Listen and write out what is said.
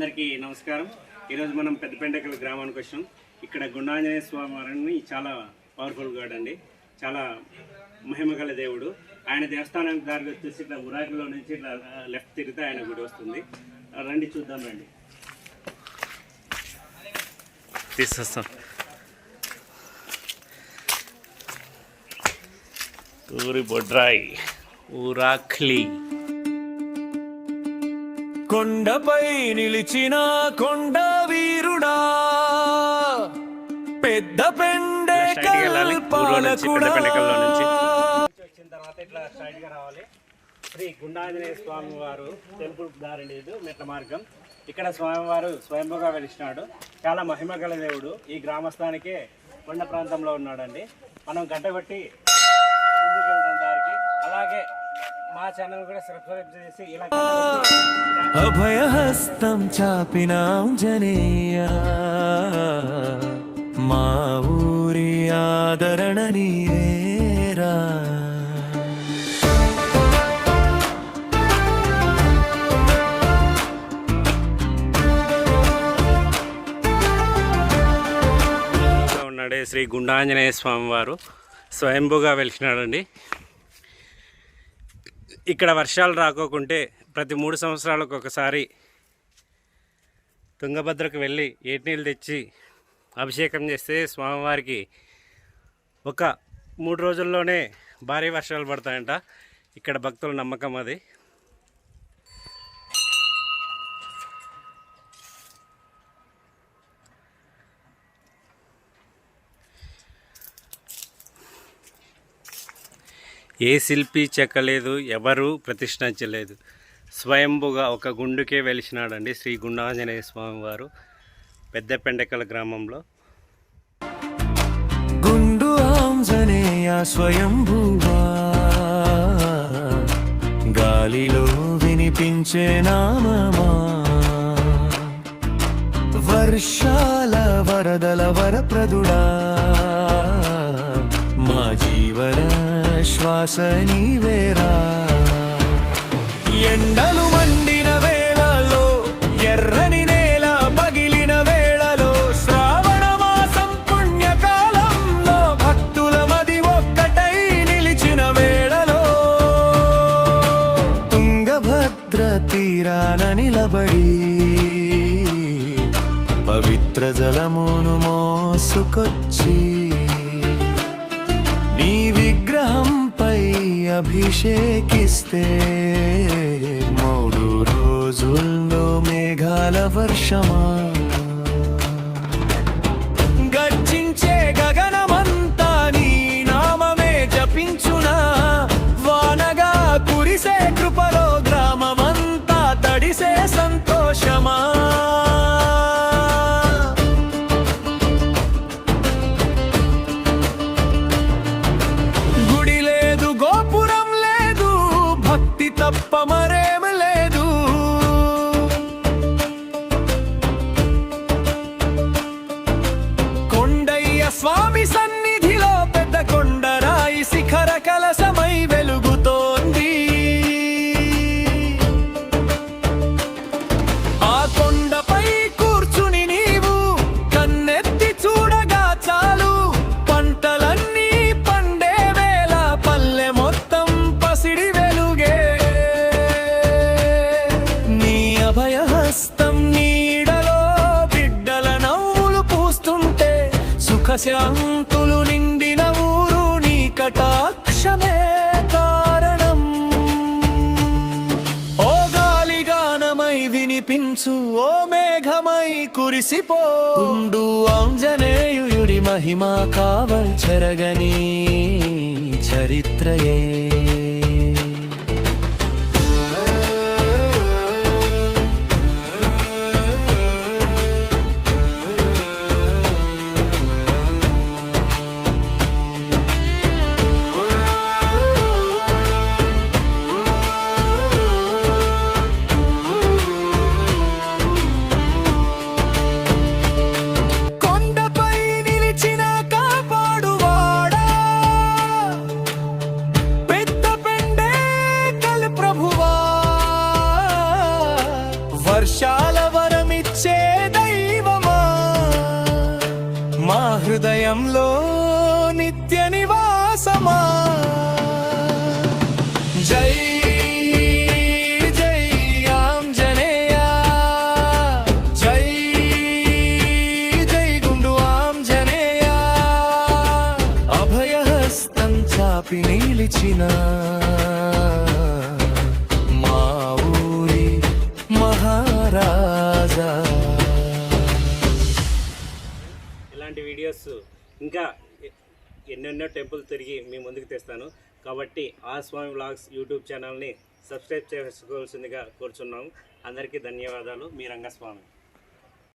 అందరికీ నమస్కారం. ఈరోజు మనం పెద్దపెండకల గ్రామానికి వచ్చాం. ఇక్కడ గుండాంజనేయ స్వామి వారిని చాలా పవర్ఫుల్ గాడ్ అండి, చాలా మహిమగల దేవుడు. ఆయన దేవస్థానానికి దారి వచ్చేసి ఇట్లా ఉరాకిలో నుంచి ఇట్లా లెఫ్ట్ తిరిగితే ఆయన గుడి వస్తుంది. రండి చూద్దాం. రండి తీసుకొస్తాం. ఊరి బొడ్రాయి ఊరాఖ్లీ. కొండపై నిలిచిన కొండ వీరుడా, పెద్ద పెండెకల్ పాలకుడా. వచ్చిన తర్వాత ఇట్లా స్ట్రైట్ గా రావాలి. శ్రీ గుండాంజనేయ స్వామి వారు టెంపుల్ దారి లేదు, మెట్ల మార్గం. ఇక్కడ స్వామివారు స్వయంభుగా వెలిసినాడు. చాలా మహిమ గల దేవుడు. ఈ గ్రామస్థానికే కొండ ప్రాంతంలో ఉన్నాడండి. మనం గంట కొట్టి ముందుకు వెళ్తాం దారికి. అలాగే మా ఛానల్ కూడా సబ్స్క్రైబ్ చేసి ఇలా అభయహస్తం చాపిన ఆంజనేయ, మా ఊరి ఆదరణ నీవేరా. ఉన్నాడే శ్రీ గుండాంజనేయ స్వామి వారు స్వయంభుగా వెలిసినాడండి. ఇక్కడ వర్షాలు రాకోకుంటే ప్రతి 3 సంవత్సరాలకు ఒకసారి తుంగభద్రకు వెళ్ళి ఏటి నీళ్ళు తెచ్చి అభిషేకం చేస్తే స్వామివారికి ఒక 3 రోజుల్లోనే భారీ వర్షాలు పడతాయంట. ఇక్కడ భక్తుల నమ్మకం అది. ఏ శిల్పి చెక్కలేదు, ఎవరు ప్రతిష్ఠించలేదు. స్వయంభుగా ఒక గుండుకే వెలిసినాడండి శ్రీ గుండాంజనేయ స్వామి వారు పెద్ద పెండకల గ్రామంలో. గుండు ఆంజనేయ స్వయంభువా, గాలిలో వినిపించే నామమా, వర్షాల వరదల వరప్రదుడా, మా జీవన శ్వాస నీవేరా. ఎండలు మండిన వేళలో, ఎర్రని నేల పగిలిన వేళలో, శ్రావణ మాసం పుణ్యకాలంలో, భక్తుల మది ఒక్కటై నిలిచిన వేళలో, తుంగభద్ర తీరాన నిలబడి పవిత్ర జలమును మోసుకొచ్చి నీ విగ్రహంపై అభిషేకిస్తే 3 రోజుల్లో మేఘాల వర్షమా, గర్జించే గగనమంతా నీ నామమే జపించునా, వానగా కురిసే కృపలో గ్రామమంతా తడిసే సంతోషమా. తప్ప మరేం లేదు, కొండయ్య స్వామి సన్నిధిలో పెద్ద కొండరాయి శిఖర కలశమై వెలుగుతోంది. ఆ కొండపై కూర్చుని నీవు కన్నెత్తి చూడగా చాలు, పంటలన్నీ పండే వేళ పల్లె మొత్తం పసిడి వెలుగే. అభయహస్తం నీడలో బిడ్డల నవ్వులు పూస్తుంటే, సుఖశాంతులు నిండిన ఊరు నీ కటాక్షమే కారణం. ఓ గాలిగానమై వినిపించు, ఓ మేఘమై కురిసిపో, గుండు ఆంజనేయుడి మహిమ కావల్ చెరగని చరిత్రయే. పెద్ద రామా జై జై ఆంజనేయ జై జై గుండు ఆంజనేయ అభయహస్తం చాపి నిలిచిన మా ఊరి మహారాజా. ఇలాంటి వీడియోస్ ఇంకా ఎన్నెన్నో టెంపుల్ తిరిగి మీ ముందుకు తెస్తాను. కాబట్టి ఆ స్వామి వ్లాగ్స్ యూట్యూబ్ ఛానల్ని సబ్స్క్రైబ్ చేసుకోవాల్సిందిగా కోరుచున్నాము. అందరికీ ధన్యవాదాలు. మీ రంగస్వామి.